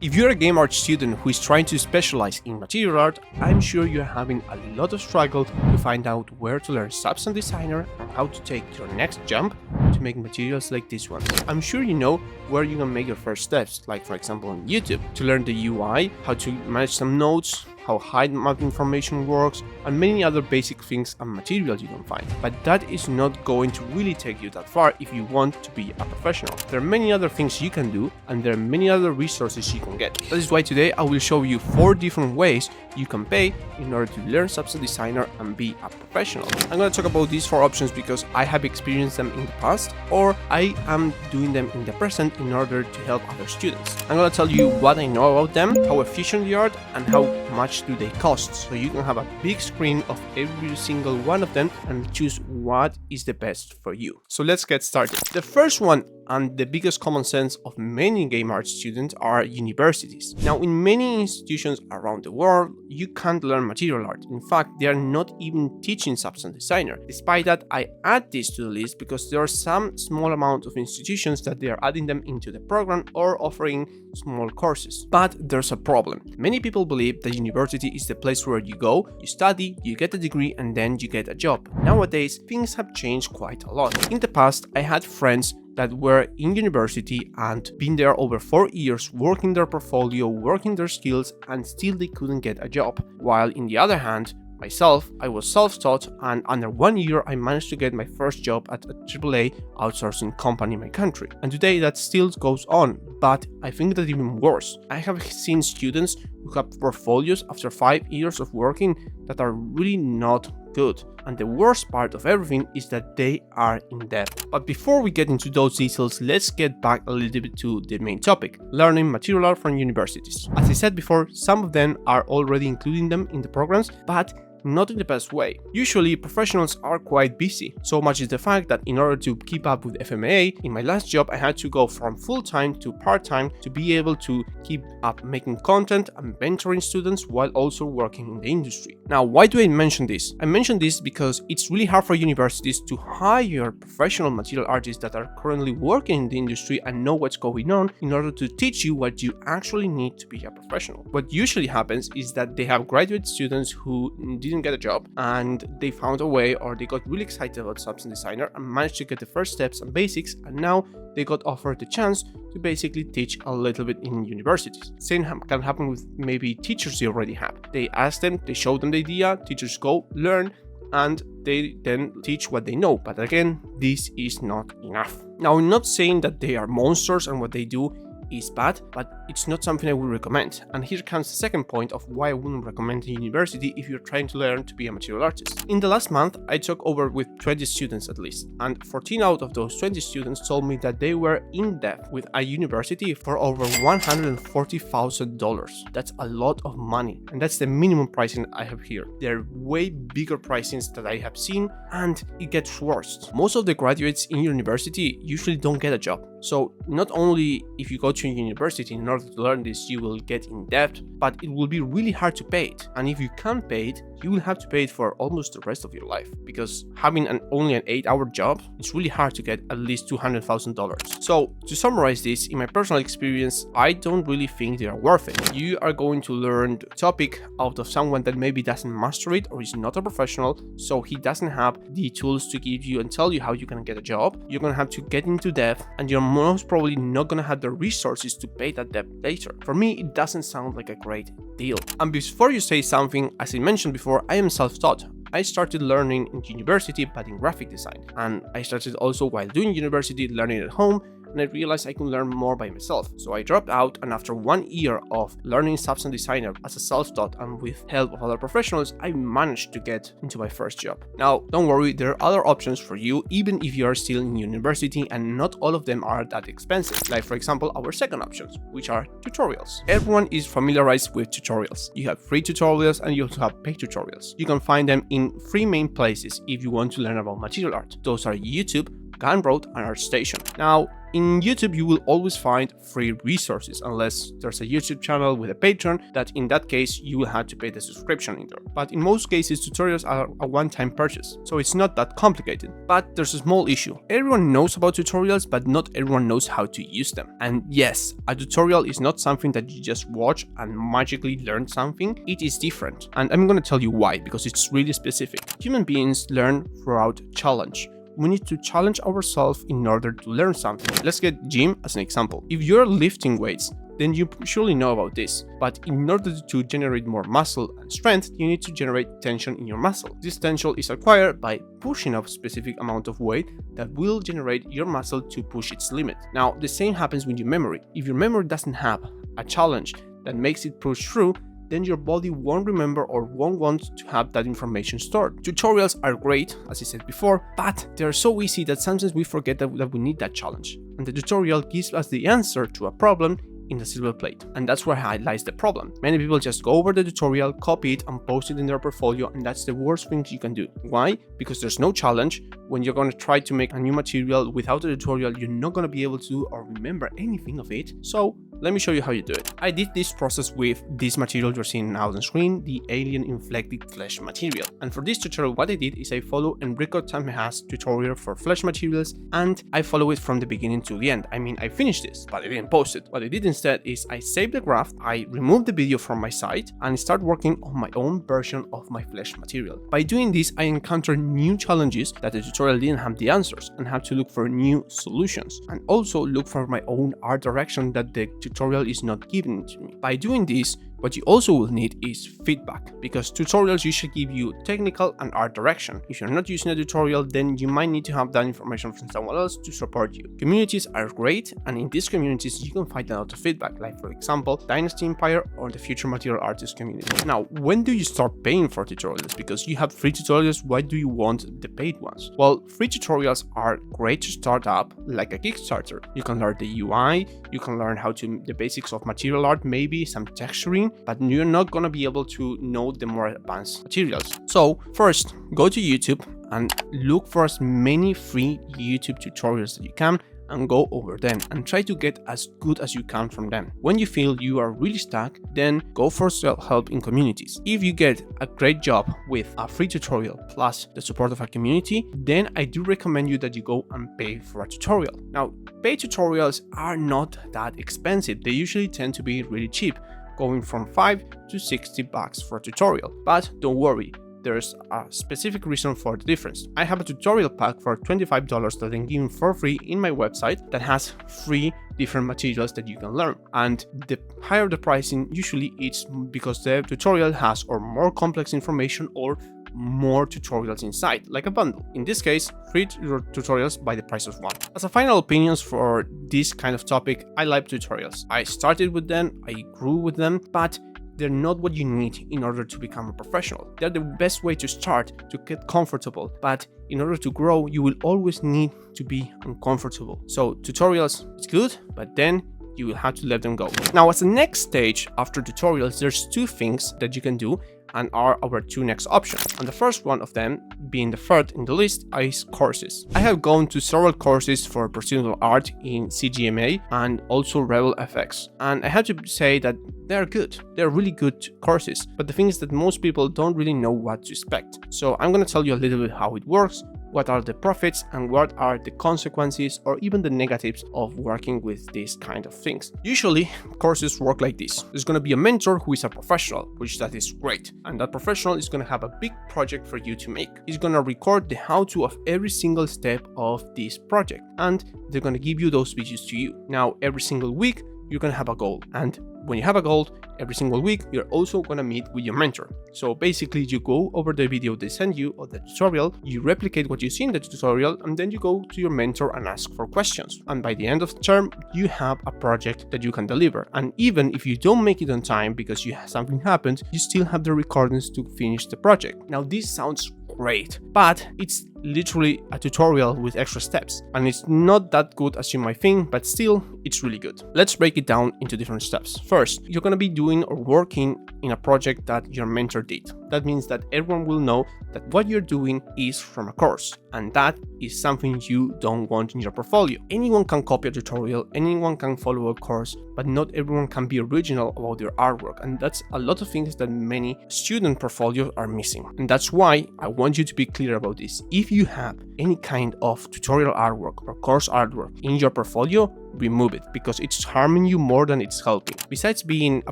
If you're a game art student who is trying to specialize in material art, I'm sure you're having a lot of struggle to find out where to learn substance designer and how to take your next jump to make materials like this one. I'm sure you know where you can make your first steps, like for example on YouTube, to learn the UI, how to manage some nodes, how hide map information works, and many other basic things and materials you can find. But that is not going to really take you that far if you want to be a professional. There are many other things you can do, and there are many other resources you can get. That is why today I will show you 4 different ways you can pay in order to learn substance designer and be a professional. I'm going to talk about these 4 options because I have experienced them in the past, or I am doing them in the present in order to help other students. I'm going to tell you what I know about them, how efficient they are, and how much do they cost, so you can have a big screen of every single one of them and choose what is the best for you. So let's get started. The first one, and the biggest common sense of many game art students, are universities. Now, in many institutions around the world, you can't learn material art. In fact, they are not even teaching substance designer. Despite that, I add this to the list because there are some small amount of institutions that they are adding them into the program or offering small courses. But there's a problem. Many people believe that university is the place where you go, you study, you get a degree, and then you get a job. Nowadays, things have changed quite a lot. In the past, I had friends that were in university and been there over 4 years, working their portfolio, working their skills, and still they couldn't get a job. While in the other hand, myself, I was self-taught, and under 1 year I managed to get my first job at a AAA outsourcing company in my country. And today that still goes on, but I think that even worse. I have seen students who have portfolios after 5 years of working that are really not good. And the worst part of everything is that they are in debt. But before we get into those details, let's get back a little bit to the main topic, learning material art from universities. As I said before, some of them are already including them in the programs, but not in the best way. Usually, professionals are quite busy. So much is the fact that in order to keep up with FMAA, in my last job, I had to go from full-time to part-time to be able to keep up making content and mentoring students while also working in the industry. Now, why do I mention this? I mention this because it's really hard for universities to hire professional material artists that are currently working in the industry and know what's going on in order to teach you what you actually need to be a professional. What usually happens is that they have graduate students who didn't get a job and they found a way, or they got really excited about substance designer and managed to get the first steps and basics, and now they got offered the chance to basically teach a little bit in universities. Same can happen with maybe teachers they already have. They ask them, they show them the idea, teachers go, learn, and they then teach what they know. But again, this is not enough. Now, I'm not saying that they are monsters and what they do is bad, but it's not something I would recommend. And here comes the second point of why I wouldn't recommend a university if you're trying to learn to be a material artist. In the last month, I took over with 20 students at least, and 14 out of those 20 students told me that they were in debt with a university for over $140,000. That's a lot of money, and that's the minimum pricing I have here. There are way bigger pricings that I have seen, and it gets worse. Most of the graduates in university usually don't get a job. So not only if you go to university in order to learn this, you will get in debt, but it will be really hard to pay it. And if you can't pay it, you will have to pay it for almost the rest of your life, because having only an 8-hour job, it's really hard to get at least $200,000. So to summarize this, in my personal experience, I don't really think they are worth it. You are going to learn the topic out of someone that maybe doesn't master it or is not a professional, so he doesn't have the tools to give you and tell you how you can get a job. You're going to have to get into debt, and you're most probably not going to have the resources to pay that debt later. For me, it doesn't sound like a great deal. And before you say something, as I mentioned before, I am self-taught. I started learning in university, but in graphic design. And I started also while doing university, learning at home, and I realized I could learn more by myself. So I dropped out, and after 1 year of learning substance designer as a self-taught and with help of other professionals, I managed to get into my first job. Now, don't worry, there are other options for you, even if you are still in university, and not all of them are that expensive. Like for example, our second options, which are tutorials. Everyone is familiarized with tutorials. You have free tutorials and you also have paid tutorials. You can find them in 3 main places if you want to learn about material art. Those are YouTube, Gumroad, and Artstation. Now, In YouTube, you will always find free resources, unless there's a YouTube channel with a Patreon, that in that case, you will have to pay the subscription in there. But in most cases, tutorials are a one-time purchase, so it's not that complicated. But there's a small issue. Everyone knows about tutorials, but not everyone knows how to use them. And yes, a tutorial is not something that you just watch and magically learn something. It is different. And I'm going to tell you why, because it's really specific. Human beings learn throughout challenge. We need to challenge ourselves in order to learn something. Let's get gym as an example. If you're lifting weights, then you surely know about this. But in order to generate more muscle and strength, you need to generate tension in your muscle. This tension is acquired by pushing a specific amount of weight that will generate your muscle to push its limit. Now, the same happens with your memory. If your memory doesn't have a challenge that makes it push through, then your body won't remember or won't want to have that information stored. Tutorials are great, as I said before, but they're so easy that sometimes we forget that we need that challenge. And the tutorial gives us the answer to a problem in the silver plate. And that's where lies the problem. Many people just go over the tutorial, copy it, and post it in their portfolio, and that's the worst thing you can do. Why? Because there's no challenge. When you're going to try to make a new material without a tutorial, you're not going to be able to or remember anything of it. So let me show you how you do it. I did this process with this material you're seeing now on the screen, the alien inflected flesh material. And for this tutorial, what I did is I follow Enrico Tameja's tutorial for flesh materials, and I follow it from the beginning to the end. I mean, I finished this, but I didn't post it. What I did instead is I saved the graph, I removed the video from my site, and start working on my own version of my flesh material. By doing this, I encountered new challenges that the tutorial didn't have the answers, and had to look for new solutions, and also look for my own art direction that the tutorial is not giving to me. By doing this, what you also will need is feedback, because tutorials usually give you technical and art direction. If you're not using a tutorial, then you might need to have that information from someone else to support you. Communities are great, and in these communities you can find a lot of feedback, like for example, Dynasty Empire or the Future Material Artist community. Now, when do you start paying for tutorials? Because you have free tutorials, why do you want the paid ones? Well, free tutorials are great to start up, like a Kickstarter. You can learn the UI, you can learn how to the basics of material art, maybe some texturing, but you're not gonna be able to know the more advanced materials. So first, go to YouTube and look for as many free YouTube tutorials that you can, and go over them and try to get as good as you can from them. When you feel you are really stuck, then go for self-help in communities. If you get a great job with a free tutorial plus the support of a community, then I do recommend you that you go and pay for a tutorial. Now, paid tutorials are not that expensive. They usually tend to be really cheap, going from $5 to $60 for a tutorial. But don't worry, there's a specific reason for the difference. I have a tutorial pack for $25 that I'm giving for free in my website that has 3 different materials that you can learn. And the higher the pricing, usually it's because the tutorial has or more complex information or more tutorials inside, like a bundle. In this case, 3 tutorials by the price of 1. As a final opinions for this kind of topic, I like tutorials. I started with them, I grew with them, but they're not what you need in order to become a professional. They're the best way to start, to get comfortable, but in order to grow, you will always need to be uncomfortable. So tutorials is good, but then you will have to let them go. Now, as the next stage after tutorials, there's 2 things that you can do and are our 2 next options. And the first one of them, being the third in the list, is courses. I have gone to several courses for procedural art in CGMA and also Rebel FX. And I have to say that they're good. They're really good courses. But the thing is that most people don't really know what to expect. So I'm going to tell you a little bit how it works, what are the profits and what are the consequences or even the negatives of working with these kind of things. Usually, courses work like this. There's going to be a mentor who is a professional, which that is great. And that professional is going to have a big project for you to make. He's going to record the how-to of every single step of this project. And they're going to give you those videos to you. Now, every single week, you're going to have a goal. And when you have a goal, every single week, you're also going to meet with your mentor. So basically, you go over the video they send you or the tutorial, you replicate what you see in the tutorial, and then you go to your mentor and ask for questions. And by the end of the term, you have a project that you can deliver. And even if you don't make it on time because something happened, you still have the recordings to finish the project. Now, this sounds great, but it's literally a tutorial with extra steps, and it's not that good as you might think, but still it's really good. Let's break it down into different steps. First, you're going to be doing or working in a project that your mentor did. That means that everyone will know that what you're doing is from a course, and that is something you don't want in your portfolio. Anyone can copy a tutorial, anyone can follow a course, but not everyone can be original about their artwork, and that's a lot of things that many student portfolios are missing. And that's why I want you to be clear about this. If you have any kind of tutorial artwork or course artwork in your portfolio, remove it, because it's harming you more than it's helping. Besides being a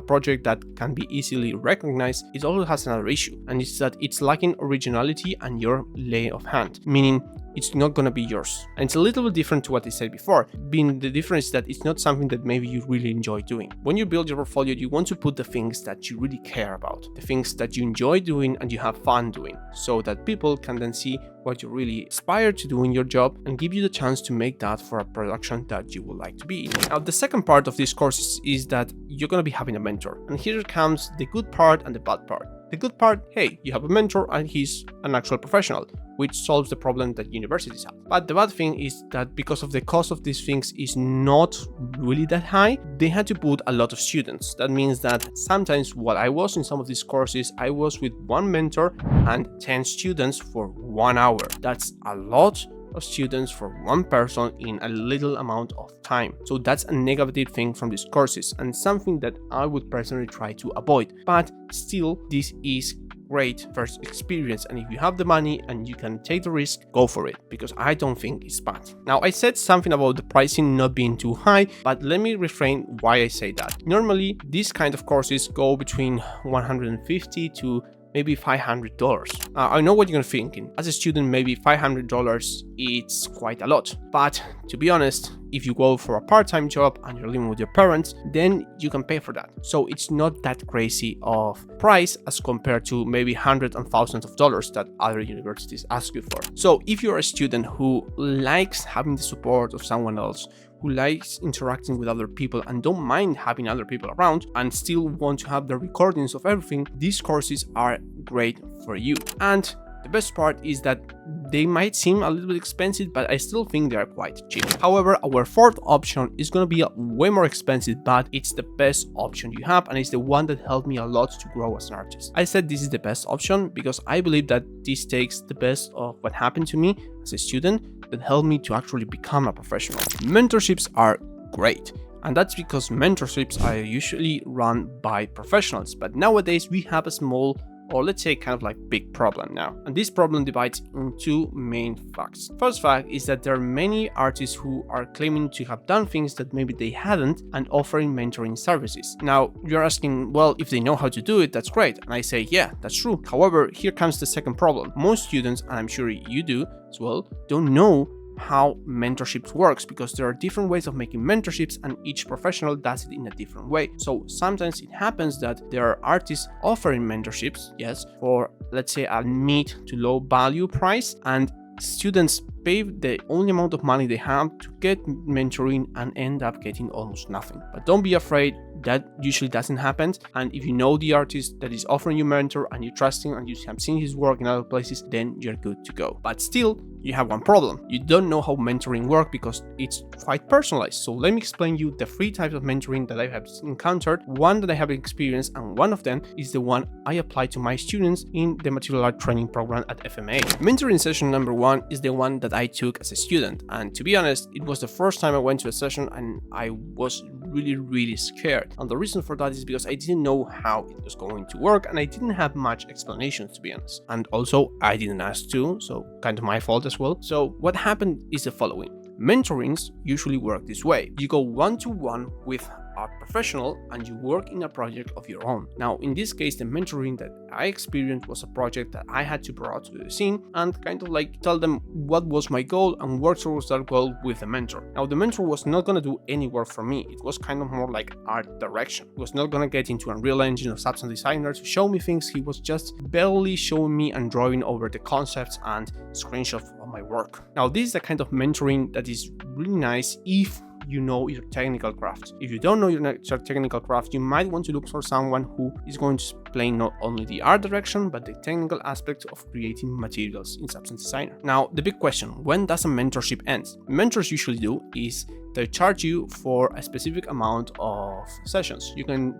project that can be easily recognized, it also has another issue, and it's that it's lacking originality and your lay of hand, meaning it's not gonna be yours. And it's a little bit different to what I said before, being the difference that it's not something that maybe you really enjoy doing. When you build your portfolio, you want to put the things that you really care about, the things that you enjoy doing and you have fun doing, so that people can then see what you really aspire to do in your job and give you the chance to make that for a production that you would like to be in. Now, the second part of this course is that you're gonna be having a mentor. And here comes the good part and the bad part. The good part, hey, you have a mentor and he's an actual professional, which solves the problem that universities have. But the bad thing is that because of the cost of these things is not really that high, they had to put a lot of students. That means that sometimes what I was in some of these courses, I was with one mentor and 10 students for 1 hour. That's a lot of students for one person in a little amount of time. So that's a negative thing from these courses and something that I would personally try to avoid. But still, this is great first experience, and if you have the money and you can take the risk, go for it, because I don't think it's bad. Now, I said something about the pricing not being too high, but let me refrain why I say that. Normally, these kind of courses go between $150 to maybe $500. I know what you're thinking. As a student, maybe $500, it's quite a lot. But to be honest, if you go for a part-time job and you're living with your parents, then you can pay for that. So it's not that crazy of price as compared to maybe hundreds and thousands of dollars that other universities ask you for. So if you're a student who likes having the support of someone else, who likes interacting with other people and don't mind having other people around and still want to have the recordings of everything, these courses are great for you. And the best part is that they might seem a little bit expensive, but I still think they are quite cheap. However, our fourth option is going to be way more expensive, but it's the best option you have, and it's the one that helped me a lot to grow as an artist. I said this is the best option because I believe that this takes the best of what happened to me as a student that helped me to actually become a professional. Mentorships are great. And that's because mentorships are usually run by professionals, but nowadays we have a small, or let's say kind of like big problem now. And this problem divides in two main facts. First fact is that there are many artists who are claiming to have done things that maybe they hadn't and offering mentoring services. Now, you're asking, well, if they know how to do it, that's great. And I say, yeah, that's true. However, here comes the second problem. Most students, and I'm sure you do as well, don't know how mentorships works, because there are different ways of making mentorships and each professional does it in a different way. So sometimes it happens that there are artists offering mentorships, yes, for let's say a mid to low value price, and students pay the only amount of money they have to get mentoring and end up getting almost nothing. But don't be afraid, that usually doesn't happen. And if you know the artist that is offering you mentor and you trust him and you have seen his work in other places, then you're good to go. But still, you have one problem. You don't know how mentoring works because it's quite personalized. So let me explain you the 3 types of mentoring that I have encountered, one that I have experienced, and one of them is the one I apply to my students in the material art training program at FMA. Mentoring session number 1 is the one that I took as a student. And to be honest, it was the first time I went to a session and I was really scared. And the reason for that is because I didn't know how it was going to work and I didn't have much explanations, to be honest. And also I didn't ask to, so kind of my fault as well. So what happened is the following. Mentorings usually work this way. You go one-to-one with a professional and you work in a project of your own. Now, in this case, the mentoring that I experienced was a project that I had to bring to the scene and kind of like tell them what was my goal and work towards that goal with the mentor. Now, the mentor was not going to do any work for me. It was kind of more like art direction. He was not going to get into Unreal Engine or Substance Designer to show me things. He was just barely showing me and drawing over the concepts and screenshots of my work. Now, this is the kind of mentoring that is really nice if you know your technical craft. If you don't know your technical craft, you might want to look for someone who is going to explain not only the art direction, but the technical aspects of creating materials in Substance Designer. Now, the big question, when does a mentorship end? Mentors usually do is they charge you for a specific amount of sessions.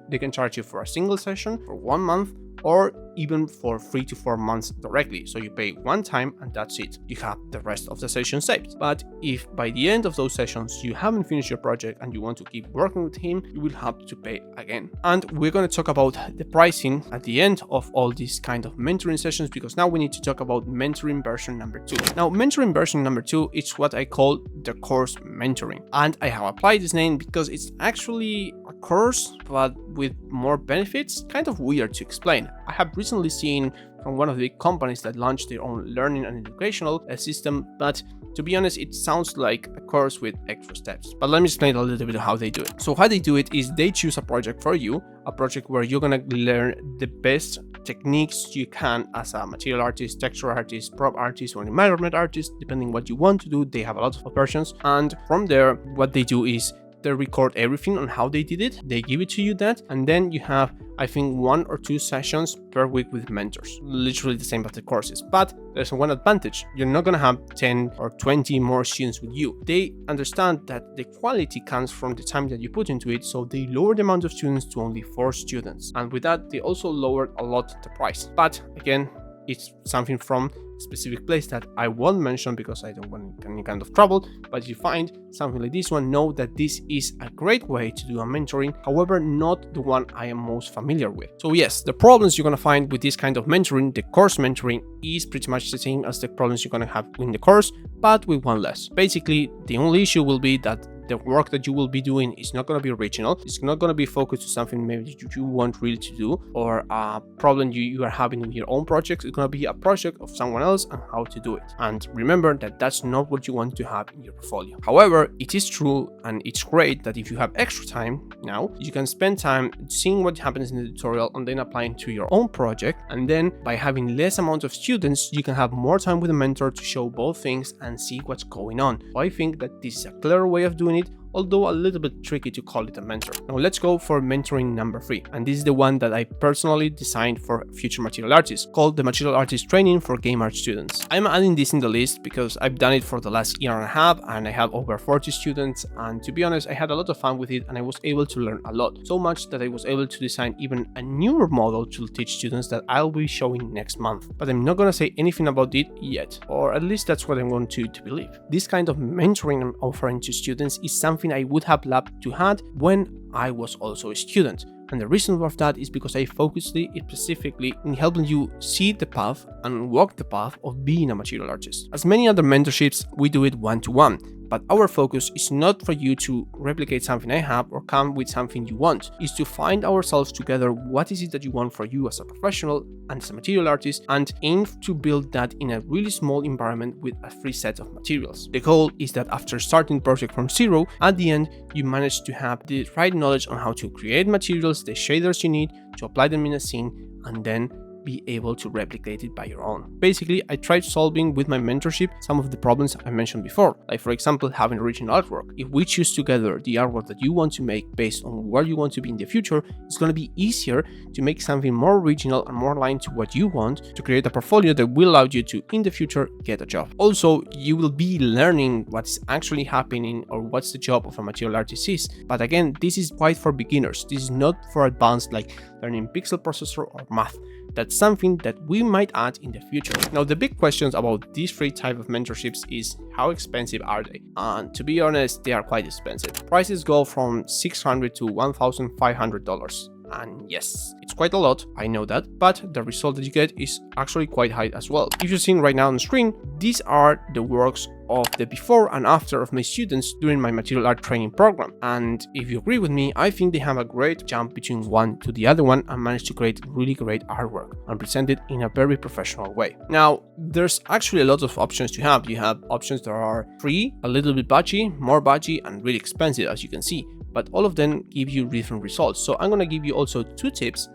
They can charge you for a single session for 1 month, or even for 3 to 4 months directly. So you pay one time and that's it. You have the rest of the session saved. But if by the end of those sessions you haven't finished your project and you want to keep working with him, you will have to pay again. And we're going to talk about the pricing at the end of all these kind of mentoring sessions, because now we need to talk about mentoring version number 2. Now, mentoring version number 2 is what I call the course mentoring. And I have applied this name because it's actually a course, but with more benefits. Kind of weird to explain. I have recently seen from one of the big companies that launched their own learning and educational system, but to be honest, it sounds like a course with extra steps. But let me explain a little bit of how they do it. So how they do it is they choose a project for you, a project where you're gonna learn the best techniques you can as a material artist, texture artist, prop artist, or environment artist, depending what you want to do. They have a lot of versions. And from there, what they do is they record everything on how they did it. They give it to you that, and then you have, I think, 1 or 2 sessions per week with mentors. Literally the same as the courses, but there's one advantage. You're not gonna have 10 or 20 more students with you. They understand that the quality comes from the time that you put into it, so they lower the amount of students to only 4 students. And with that, they also lowered a lot the price. But again, it's something from a specific place that I won't mention because I don't want any kind of trouble. But if you find something like this one, know that this is a great way to do a mentoring, however, not the one I am most familiar with. So yes, the problems you're gonna find with this kind of mentoring, the course mentoring, is pretty much the same as the problems you're gonna have in the course, but with one less. Basically, the only issue will be that the work that you will be doing is not going to be original. It's not going to be focused to something maybe that you want really to do, or a problem you are having with your own projects. It's going to be a project of someone else and how to do it. And remember that that's not what you want to have in your portfolio. However, it is true and it's great that if you have extra time now, you can spend time seeing what happens in the tutorial and then applying to your own project. And then by having less amount of students, you can have more time with a mentor to show both things and see what's going on. So I think that this is a clever way of doing it, although a little bit tricky to call it a mentor. Now let's go for mentoring number 3, and this is the one that I personally designed for future material artists, called the Material Artist Training for Game Art Students. I'm adding this in the list because I've done it for the last year and a half, and I have over 40 students, and to be honest, I had a lot of fun with it, and I was able to learn a lot, so much that I was able to design even a newer model to teach students that I'll be showing next month. But I'm not gonna say anything about it yet, or at least that's what I'm going to believe. This kind of mentoring I'm offering to students is something I would have loved to have when I was also a student. And the reason for that is because I focused it specifically in helping you see the path and walk the path of being a material artist. As many other mentorships, we do it one-to-one, but our focus is not for you to replicate something I have or come with something you want. It's to find ourselves together what is it that you want for you as a professional and as a material artist, and aim to build that in a really small environment with a free set of materials. The goal is that after starting the project from zero, at the end, you manage to have the right knowledge on how to create materials, the shaders you need to apply them in a scene, and then be able to replicate it by your own. Basically, I tried solving with my mentorship some of the problems I mentioned before, like for example, having original artwork. If we choose together the artwork that you want to make based on where you want to be in the future, it's going to be easier to make something more original and more aligned to what you want, to create a portfolio that will allow you to, in the future, get a job. Also, you will be learning what's actually happening or what's the job of a material artist is. But again, this is quite for beginners. This is not for advanced, like learning pixel processor or math. That's something that we might add in the future. Now, the big questions about these 3 types of mentorships is how expensive are they? And to be honest, they are quite expensive. Prices go from $600 to $1,500. And yes, it's quite a lot, I know that, but the result that you get is actually quite high as well. If you're seeing right now on the screen, these are the works of the before and after of my students during my material art training program. And if you agree with me, I think they have a great jump between one to the other one and managed to create really great artwork and present it in a very professional way. Now, there's actually a lot of options to have. You have options that are free, a little bit budgy, more budgy, and really expensive, as you can see. But all of them give you different results. So I'm going to give you also 2 tips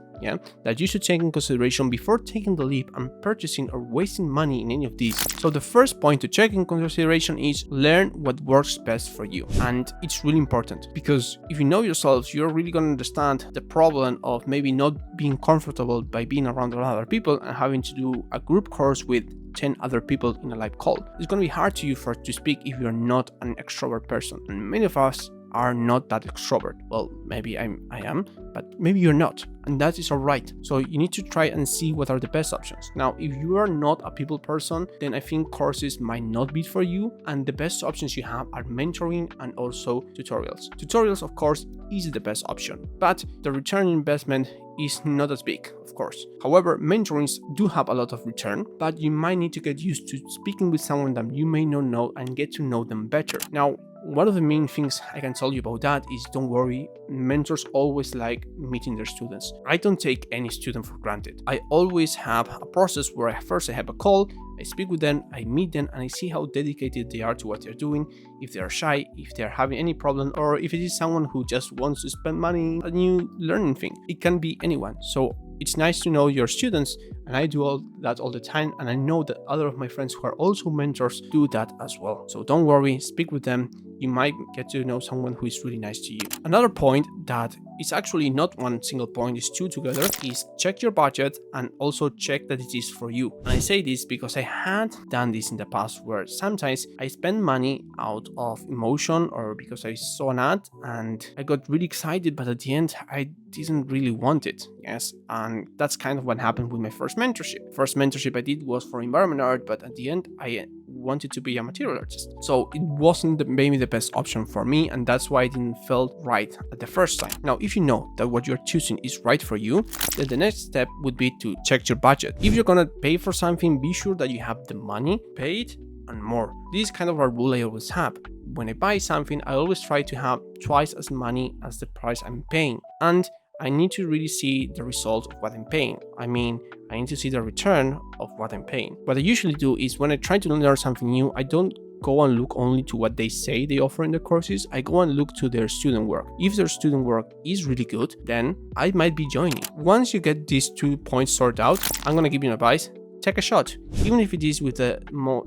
that you should take in consideration before taking the leap and purchasing or wasting money in any of these. So the first point to check in consideration is learn what works best for you. And it's really important because if you know yourselves, you're really going to understand the problem of maybe not being comfortable by being around a lot of other people and having to do a group course with 10 other people in a live call. It's going to be hard to you to speak if you're not an extrovert person. And many of us are not that extrovert. Well, maybe I am, but maybe you're not, and that is alright. So you need to try and see what are the best options. Now, if you are not a people person, then I think courses might not be for you, and the best options you have are mentoring and also tutorials. Tutorials, of course, is the best option, but the return on investment is not as big, of course. However, mentorings do have a lot of return, but you might need to get used to speaking with someone that you may not know and get to know them better. Now, one of the main things I can tell you about that is don't worry, mentors always like meeting their students. I don't take any student for granted. I always have a process where I have a call, I speak with them, I meet them, and I see how dedicated they are to what they're doing, if they are shy, if they're having any problem, or if it is someone who just wants to spend money on a new learning thing. It can be anyone. So it's nice to know your students, and I do all that all the time, and I know that other of my friends who are also mentors do that as well. So don't worry, speak with them. You might get to know someone who is really nice to you. Another point that is actually not one single point, it's two together, is check your budget and also check that it is for you. And I say this because I had done this in the past where sometimes I spend money out of emotion or because I saw an ad and I got really excited, but at the end I didn't really want it. Yes, and that's kind of what happened with my first mentorship. First mentorship I did was for environment art, but at the end I wanted to be a material artist. So it wasn't maybe the best option for me, and that's why it didn't feel right at the first time. Now, if you know that what you're choosing is right for you, then the next step would be to check your budget. If you're gonna pay for something, be sure that you have the money, pay it, and more. This is kind of a rule I always have. When I buy something, I always try to have twice as money as the price I'm paying. And I need to really see the result of what I'm paying. I mean, I need to see the return of what I'm paying. What I usually do is when I try to learn something new, I don't go and look only to what they say they offer in the courses. I go and look to their student work. If their student work is really good, then I might be joining. Once you get these 2 points sorted out, I'm gonna give you an advice. Take a shot. Even if it is with the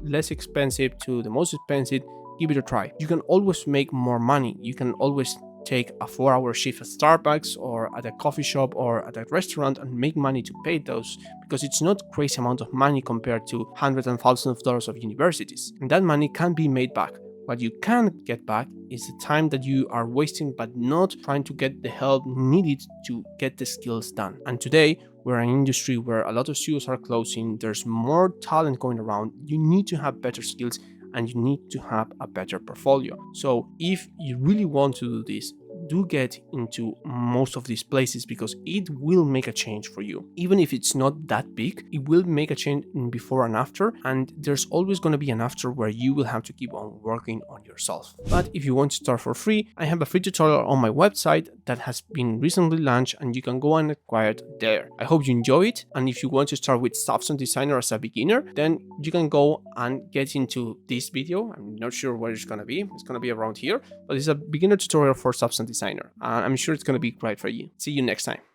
less expensive to the most expensive, give it a try. You can always make more money. You can always take a 4-hour shift at Starbucks or at a coffee shop or at a restaurant and make money to pay those, because it's not crazy amount of money compared to hundreds and thousands of dollars of universities, and that money can be made back. What you can get back is the time that you are wasting but not trying to get the help needed to get the skills done. And today we're in an industry where a lot of studios are closing, there's more talent going around, you need to have better skills and you need to have a better portfolio. So if you really want to do this, do get into most of these places because it will make a change for you. Even if it's not that big, it will make a change in before and after, and there's always going to be an after where you will have to keep on working on yourself. But if you want to start for free, I have a free tutorial on my website that has been recently launched and you can go and acquire it there. I hope you enjoy it, and if you want to start with Substance Designer as a beginner, then you can go and get into this video. I'm not sure where it's going to be. It's going to be around here, but it's a beginner tutorial for Substance Designer. I'm sure it's going to be great for you. See you next time.